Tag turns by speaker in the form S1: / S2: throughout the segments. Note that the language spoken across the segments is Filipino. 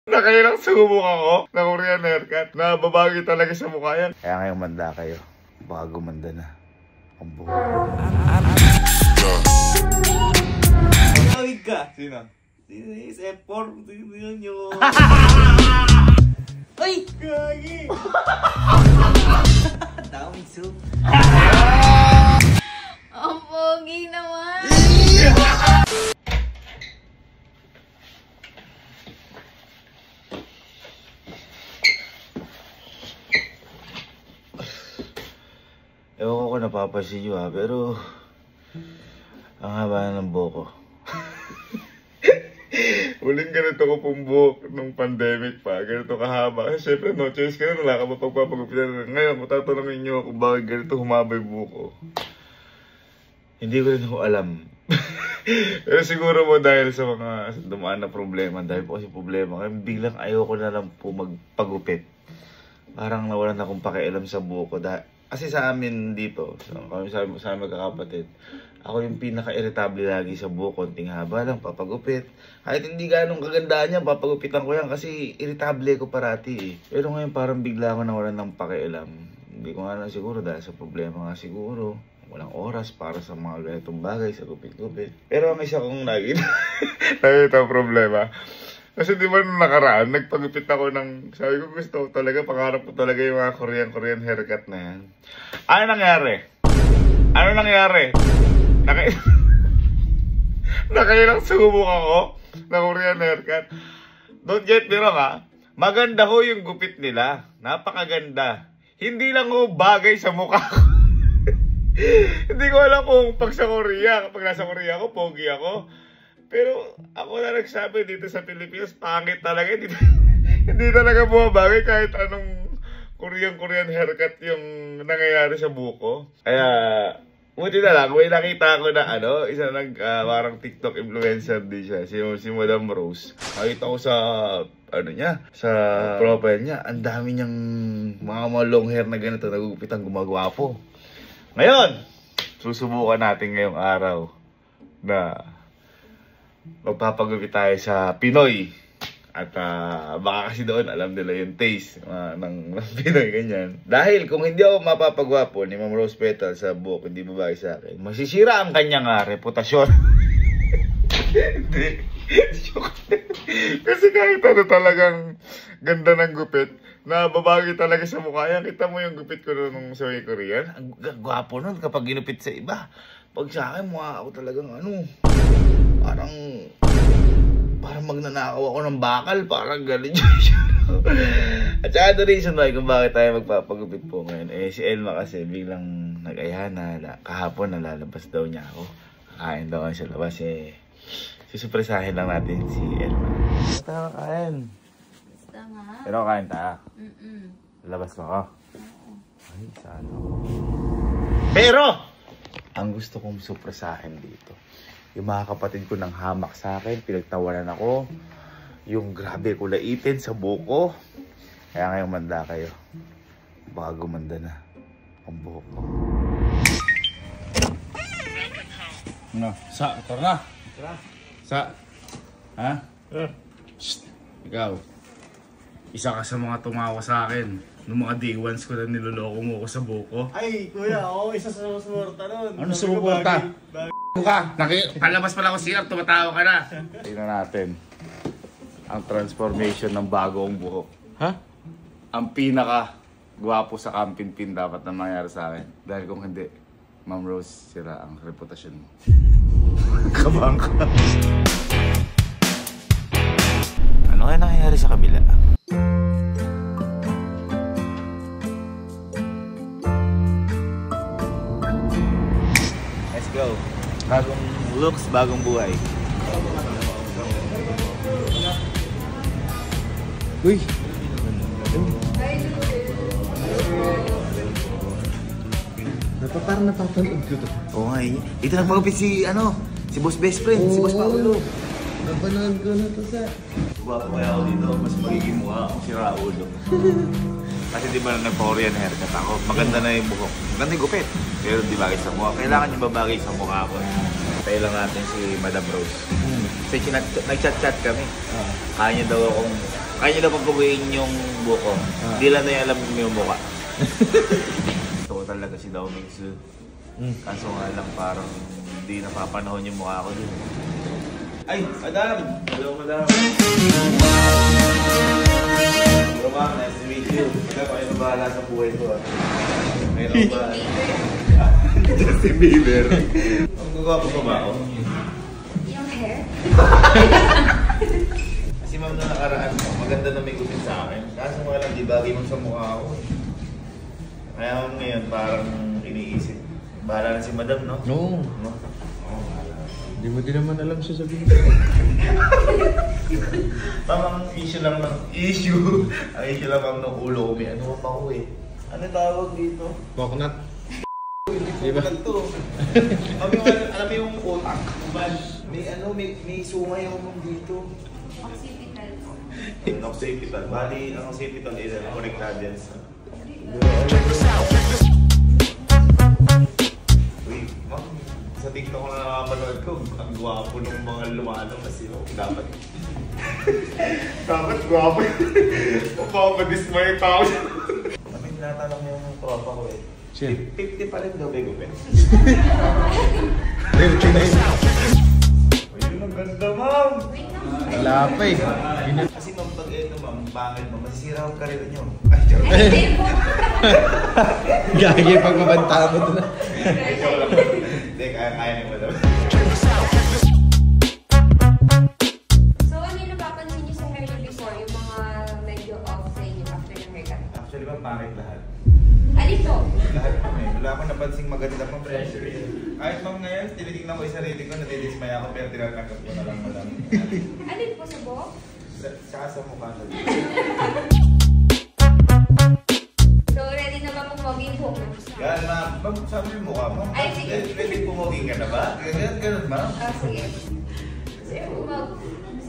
S1: Nakailang sumubok ako na Korean haircut. Nababagi talaga sa mukha yan.
S2: Kaya ngayong manda kayo, baka gumanda na ang buhok.
S3: Tawid ka.
S1: Sino?
S3: Si F4. Tingnan nyo. Ay! Gagi! Daming soup.
S4: Ang pogi naman!
S2: Ewan ko kung napapansin nyo pero ang haba na ng buhok ko.
S1: Huling ganito ko pong buhok nung pandemic pa. Ganito kahaba. Kasi syempre no choice ka na. Wala ka mapagpapagupitan. Ngayon, kung tatanungin nyo kung bakit ganito humaba yung buhok ko.
S2: Hindi ko rin ako alam.
S1: Pero siguro mo dahil sa mga dumaan na problema. Dahil po kasi problema. Kaya biglang ayoko na lang po magpagupit. Parang nawalan akong pakialam sa buhok ko. Kasi sa amin dito, kami sa aming magkakapatid, ako yung pinaka-irritable lagi sa buhok. Konting haba lang, papagupit. Kahit hindi ganong kagandaan niya, papagupitan ko yan kasi irritable ko parati eh. Pero ngayon parang bigla ako nawalan ng pakialam. Hindi ko nga lang siguro dahil sa problema nga siguro. Walang oras para sa mga ganitong bagay, sa gupit-gupit. Pero ang isa kong nakita problema. Kasi di ba nung nakaraan, nagpagupit ako ng, sabi ko gusto ko talaga, pangarap ko talaga yung mga Korean haircut na yan. Ano nangyari? Nakailang sumubok ako ng Korean haircut. Don't get me wrong ha, maganda ho yung gupit nila. Napakaganda. Hindi lang ho bagay sa mukha ko. Hindi ko alam kung pag sa Korea, kapag nasa Korea ako, pogi ako. Pero ako na nagsabi dito sa Pilipinas, pangit talaga. Hindi talaga bumabagay kahit anong Korean haircut yung nangyayari sa buko. Kaya, buti na lang, may nakita ko na isa parang TikTok influencer din siya, si Madam Rose. Nakita ko sa, sa profile niya, ang dami niyang mga long hair na ganito, nagugupit ang gumagwapo. Ngayon, susubukan natin ngayong araw na magpapagupit tayo sa Pinoy. At baka kasi doon alam nila yung taste ng Pinoy ganyan. Dahil kung hindi ako mapapagwapo ni Ma'am Rose Petal sa buhok, hindi babae sa akin, masisira ang kanyang reputasyon. Hindi. Kasi kahit talagang ganda ng gupit, nababagi talaga sa mukha yan. Kita mo yung gupit ko nung sa Korean. Ang gwapo nun kapag ginupit sa iba. Pag sa akin, mukha ako talagang parang magnanakaw ako ng bakal, parang galing. At saka the reason why kung bakit tayo magpapagupit po ngayon, si Elma kasi biglang nag-aya na kahapon nalalabas daw niya ako. Kakain daw sa labas susupresahin lang natin si Elma. Basta na kakain.
S4: Basta nga.
S2: Pero kakain tayo. Labas mo ako. Ay, sana. Pero! Ang gusto kong supresahin dito, yung mga kapatid ko ng hamak sa akin, pinagtawanan ako. Yung grabe kulaitin sa buko. Kaya ngayong manda kayo, baka gumanda na ang buhok ko. Tara na. Ha? Shh. Ikaw. Isa ka sa mga tumawa sa akin. Nung mga day ones ko na niloloko mo ko sa buko.
S3: Ay, kuya, ako isa sa sumusuporta nun.
S2: Ano sumuporta? Palabas pala ko CR, tumatawa ka na. Tingnan natin ang transformation ng bagong buhok. Ha? Ang pinaka gwapo sa Kampin dapat na mangyari sa akin. Dahil kung hindi, Ma'am Rose, sira ang reputasyon mo. Kabang ka. Ano kaya nangyayari sa kabila? Let's go. Bagong looks, bagong buhay. Uy!
S3: Parang napapanood ko to.
S2: Oo nga eh. Ito nagpagupit si boss best friend, si boss Paulo.
S3: Napanood ko na to sa...
S2: Guwapo kaya ako dito, mas magiging mukha akong si Raulo. Kasi di ba nag-Korean haircut ako, maganda na yung buhok. Maganda yung gupit, pero di bagay sa mukha. Kailangan yung babagay sa mukha ko. Tayo lang natin si Madam Rose. Kasi nag-chat-chat kami. Kaya niya daw akong
S1: Kaya na papaguhin yung buko. Hindi lang na alam yung mukha. Gusto ko talaga si Dao Mingsu. Kaso nga lang parang hindi napapanahon yung mukha ko dun. Ay, madam! Hello, madam. Hello, ma'am. Nice to meet you. Ikaw, kayo na bahala sa buhay ko. Ngayon ba? Justin Bieber. Ang gagawa ko ba ako?
S4: Yung hair?
S1: Kasi ma'am na nakaraan, maganda na may gupit sa akin. Kaso nga lang, di bagay mo sa mukha ko. Kaya ma'am ngayon, parang iniisip. Bahala na si madam, no?
S3: No.
S1: No?
S3: Hindi mo din naman alam sasabihin.
S1: Ma'am, ang issue lang ng issue. Ang issue lang ma'am ng ulo ko. May ano pa ako eh. Ano tawag dito?
S3: Coconut.
S1: Diba? Ito. Ma'am, alam mo yung utak. May ano, may sungay ako ma'am dito.
S4: Occipital po.
S1: Yung occipital. Bali, ang occipital is connected yan sa... Uy, ma'am. Sa TikTok na nakapanood ko, ang gwapo ng mga lumalabas yun. Dapat gwapo yun. Mapapadismay yung tao siya. Kami tinatanong yung tropa ko eh.
S3: Chill.
S1: 50 pa rin daw, Bego Ben.
S3: 39.
S1: Ayun, ang ganda, ma'am!
S4: Wait lang.
S3: Wala pa eh.
S1: Kasi ma'am, pag ito ma'am, pangit ma'am, masisira ang karir nyo. Ay, joke.
S4: Ay, hindi po.
S3: Gagi pag mabanta mo ito na.
S1: Joke lang. Hindi, kaya ni madam.
S5: So, ano yung napapansin niyo sa hair niyo before? Yung mga medyo off sa inyo after yung haircut?
S1: Actually ma'am, pangit lahat.
S5: Alin to?
S1: Lahat kami. Wala akong napansing maganda ma'am. Kahit ma'am ngayon, tinitignan ko yung sarili ko, nadidismaya ako, pero tinatanggap ko na lang madam.
S5: Alin po sa buhok?
S1: Saka sa mukha na.
S5: So, ready na ba pumogi yung buhok mo?
S1: Yan ma'am, ma'am, sabi yung mukha mo.
S5: Ay, sige.
S1: Pwede pumoging ka na ba? Ganun ma'am.
S5: Ah, sige. Sige, pumog.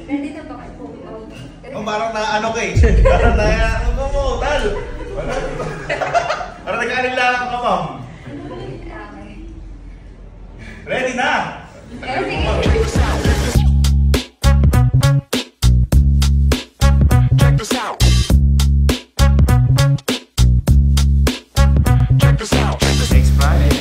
S5: Ready na ba kayo pumogi?
S1: Oh, parang na ka eh. Parang ano mo, tal. Parang nag-aalilangan ka ma'am.
S5: Okay.
S1: Ready na!
S5: Eh, sige.
S1: Next Friday.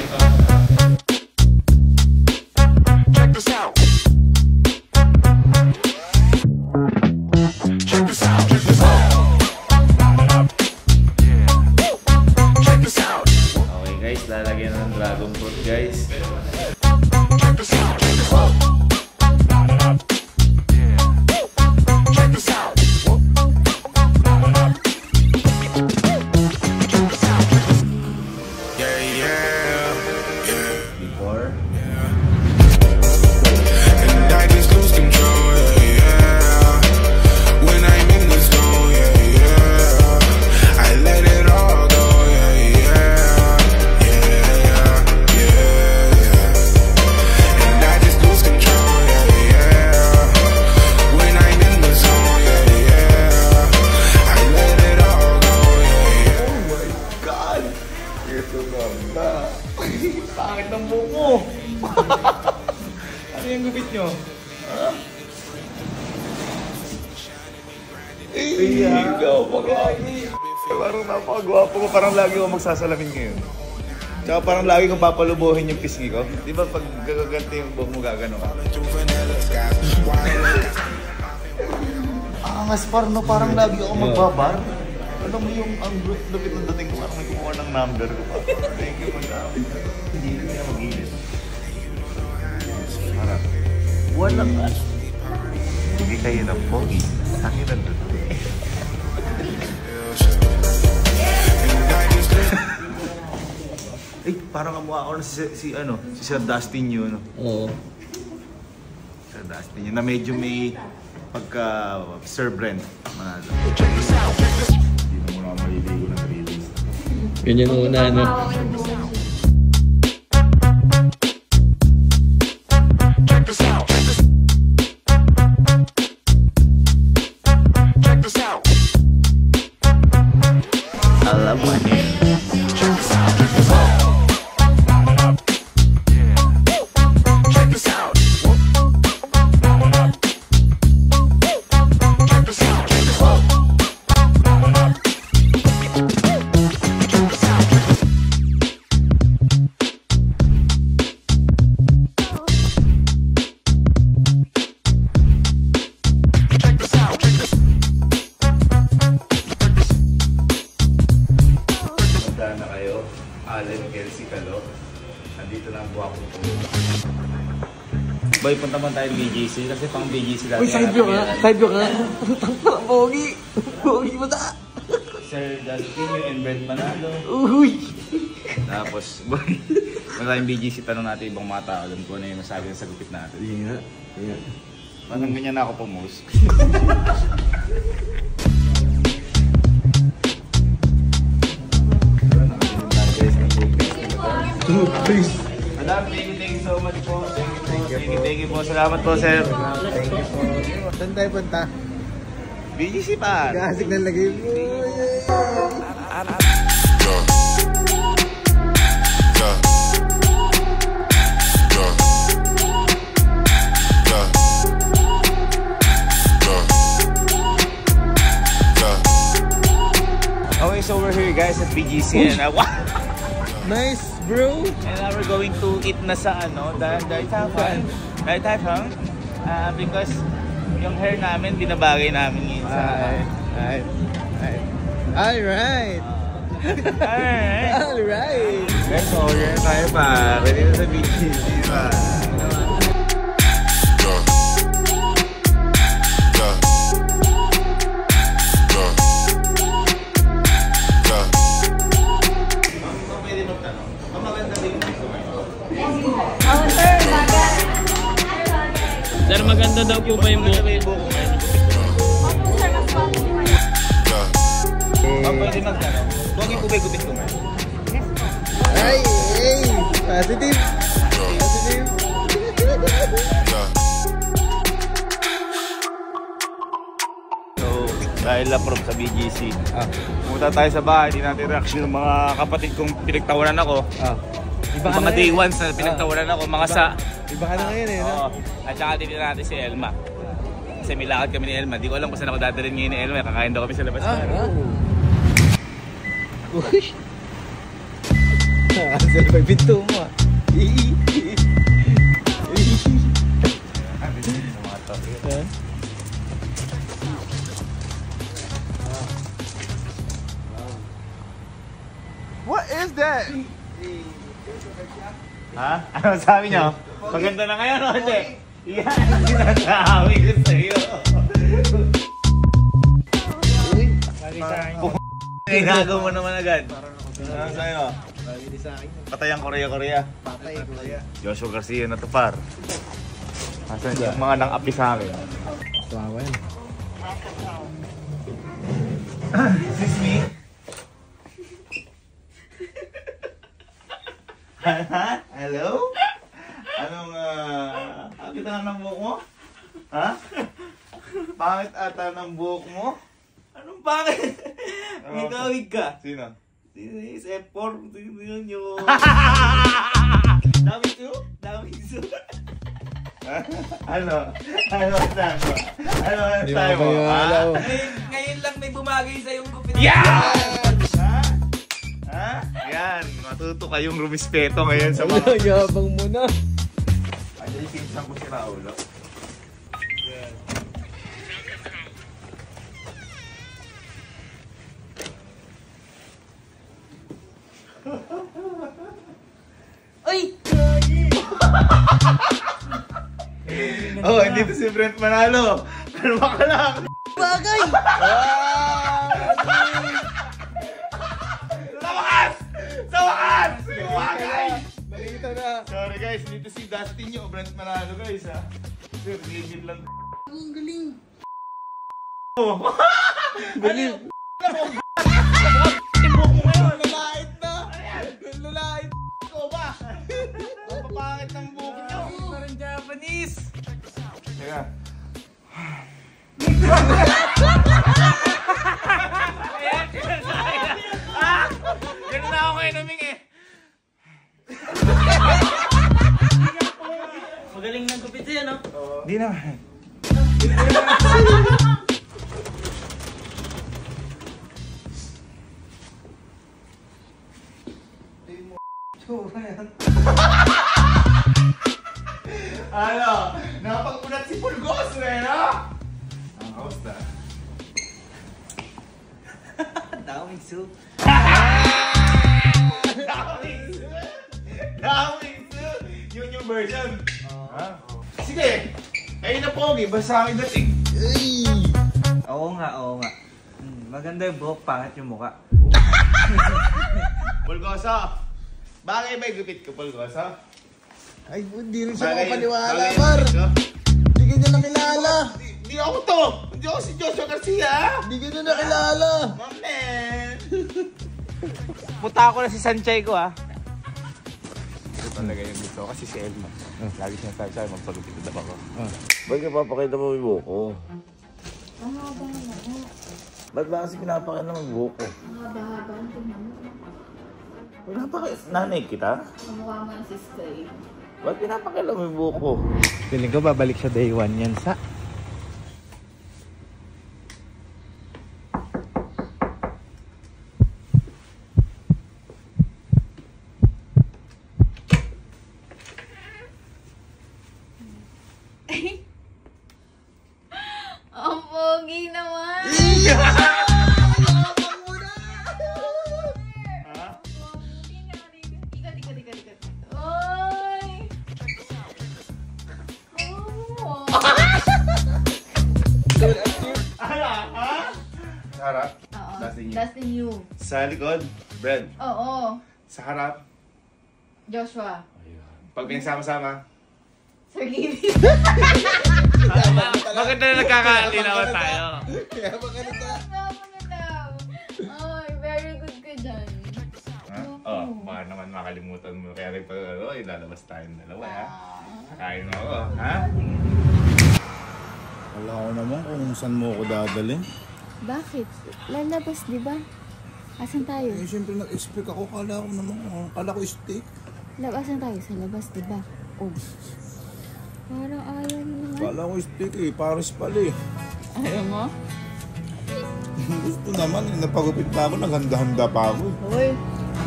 S1: Okay guys, lalagyan ng dragon fruit guys. Before.
S6: And I just lose control, yeah, yeah. When I'm in the zone, yeah, yeah. I let it all go, yeah, yeah. Yeah, yeah, yeah. And I just lose control, yeah, yeah. When I'm in the zone, yeah, yeah. I let it all go, yeah, yeah.
S1: Oh my God! Ito ganda. Pangit ng buko. Ano yung gupit nyo? Ikaw, pag-agi. Parang napakagwapo ko. Parang lagi ako magsasalamin ngayon. Tsaka parang lagi kong papalubuhin yung pisngi ko. Di ba pag gagaganti yung buhok mo gagano ka? Angas par no, parang lagi ako magbabar. Alam mo yung ang lupit ng dating ko, parang may kumuha ng number ko. Thank you, madam. Hindi ko niya mag-ilit. Parang, walang ano. Hindi kayo ng pogi. Sangin ang dito. Eh, parang kamukha ako na si Sir Dustin yun.
S3: Oo.
S1: Sir Dustin yun, na medyo may pagka Sir Brent. Manalo. Hindi na muna ako maliligo ng 3 days.
S3: Ganyan muna, no?
S5: Pahawak yung buhok.
S1: Alam mo niya.
S2: Boy, punta mo tayo BGC kasi pang BGC dati.
S3: Uy, side view ka. Side view ka. Pogi. Pogi mo ta.
S2: Sir Dustin, yung Brent Manalo.
S3: Uy.
S2: Tapos, boy, wala yung BGC, tanong natin ibang mga tao. Alam ko ano yung masabi sa gupit natin.
S3: Hindi nga.
S2: Parang ganyan na ako pumus.
S3: Please.
S2: Madam, thank you so much po. Thank you po. Salamat po, sir.
S3: Thank you po. Saan tayo punta?
S2: BGC pa.
S3: Gasig na lagay mo.
S2: Okay, so we're here guys at BGC and
S3: Nice, bro.
S2: and now we're going to eat na sa ano, Daitafang. Because yung hair namin, binabagay namin yun sa...
S3: Alright.
S2: Alright.
S3: Alright.
S2: Guys, so here tayo pa. Ready na sa BGC pa.
S7: Sir, maganda daw po ba yung buhok?
S2: Pwede magtanong. Huwag yung gupit ko man.
S3: Ay, hey. Positive. Positive.
S2: So, dahil na-prove sa BGC, pumunta tayo sa bahay, hindi natin reaction ng mga kapatid kong pinagtawanan ako.
S3: Iba ka
S2: Mga
S3: na
S2: day
S3: ngayon.
S2: ones na pinagtawanan ako, mga sa...
S3: Iba ka na ngayon eh, no?
S2: Oo. At saka din natin si Elma. Kasi may lakad kami ni Elma. Di ko alam kung saan ako dadalhin ngayon ni Elma. Kakain daw kami sa labas.
S3: Uy. Sila may pinto mo ah.
S2: What is that? Ha? Ano sabi niyo? Maganda na ngayon o hindi? Yan ang sinasabi ko sa'yo. Inagaw mo naman agad. Ano sa'yo? Patay ang Korea-Korea. Joshua Garcia na to par. Asan yung mga nang-api sa akin?
S3: Tumawa yan.
S2: Excuse me? Hello? Anong, akit na ng buhok mo? Ha? Pangit ata ng buhok mo? Anong pangit? May kawig ka. Sino? Si F4. Sino yun? Dami su? Dami su? Ano? Ano sabi mo? Ano sabi mo?
S7: Ngayon lang may bumagay sa yung gupit.
S2: Yan! Ha? Yan, matuto kayong rumispeto ngayon sa mga...
S3: Yabang mo na.
S2: Ay, dahil pinsan ko si Raulo.
S7: Ay!
S2: Oh, hindi to si Brent Manalo. Kalma ka lang.
S7: Bagay!
S2: Sa wakas! Sa wakas! Bagay!
S3: Nakikita na.
S2: Sorry guys, dito si Dustin yung Brent Manalo guys ha. Sir, ligid lang.
S3: Ang galing.
S2: Oh.
S3: Galing.
S2: Tibok mo ngayon.
S3: Lalait na. Lalait.
S2: Ikaw ba? Ang papangit ng buhok niyo.
S7: Parang Japanese!
S2: Teka. Ayan, sinasabi na. Ah! Ganun na ako ngayon naming eh.
S7: Magaling ng gupit yan, no?
S2: Di naman. Ano? Napag-unat si Pulgos eh, no? Ang kamusta?
S7: Daming soup.
S2: Daming su! Yun yung version. Ha? Sige Hindi. Kayo na pogi, basta akin dating.
S7: Oo nga. Maganda yung buhok, pangit yung muka.
S2: Pulgoso! Bagay ba yung gupit ko, Pulgoso?
S3: Ay, hindi rin siya
S2: Bagay-
S3: makapaniwala,
S2: bagay yung
S3: Mar.
S2: gupit ko?
S3: Hindi ka niya nakilala.
S2: Di ako to! Hindi ako si Joshua Garcia!
S3: Hindi ka niya nakilala.
S2: Mamen!
S7: Puta ako na si Sanchay ko ah.
S2: Ito talaga yung gusto ko kasi si Elma. Lagi siya sabi sa'yo, magpagupit na ako. Ba't ka papakita mo yung buhok ko? Ba't ba kasi pinapakita mo yung buhok ko?
S8: Mahaba-haba ang tingnan mo.
S2: Pinapakita, nanay kita?
S8: Kamukha mo si Sky.
S2: Ba't pinapakita mo yung buhok ko?
S7: Feeling ko babalik siya day 1 yan sa...
S8: Ang pogi naman! Ikat. Oy! Oh!
S2: Sa harap?
S8: Oo.
S2: That's the new.
S8: That's the new.
S2: Sa likod? Brent.
S8: Oo.
S2: Sa harap?
S8: Joshua.
S2: Pag pinagsama-sama?
S8: Sir Gibby.
S7: Maganda na nagkakatinawan tayo.
S3: Kaya maganda ka.
S8: Ay, very good ka dyan.
S2: Ha? Oh, baka naman makalimutan mo. Kaya rin pag ilalabas tayong dalawa, ha? Kain mo ako, ha?
S3: Wala ko naman kung saan mo ako dadalhin.
S8: Bakit? Lalabas, di ba? Asan tayo?
S3: Eh, siyempre nag-expect ako. Kala ko steak.
S8: Asan tayo? Sa labas, di ba? Oh. Parang ayaw mo naman.
S3: Kala ko steak eh. Paris pala eh.
S8: Ayaw mo?
S3: Gusto naman eh. Napagupit pa ako. Naghanda-handa pa ako.
S8: Uy,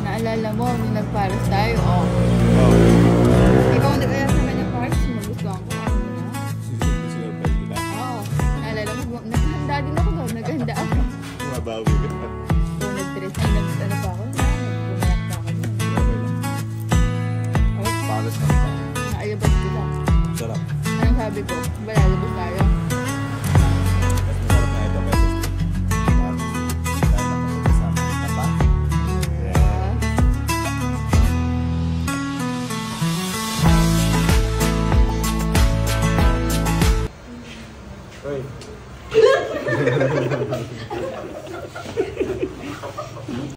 S8: naalala mo, nung nag-Paris tayo, oh. Ikaw nag-aya sa kanya Paris, magustuhan ko. Ano na?
S3: Sila pa sila.
S8: Oo. Naalala mo, naghanda din ako doon. Naghanda ako.
S2: Mabawi ka.
S8: Kung nag-dress, ay nag-ano pa ako. Pumalak pa ako doon. Oh,
S3: Paris na ito.
S8: naayabas sila.
S3: Sarap.
S8: Anong sabi ko? Balalabas tayo.
S3: Mas masarap na ito kaysa steak. Paris. Dahil nakapagkasama. Tapa?
S2: Hoy.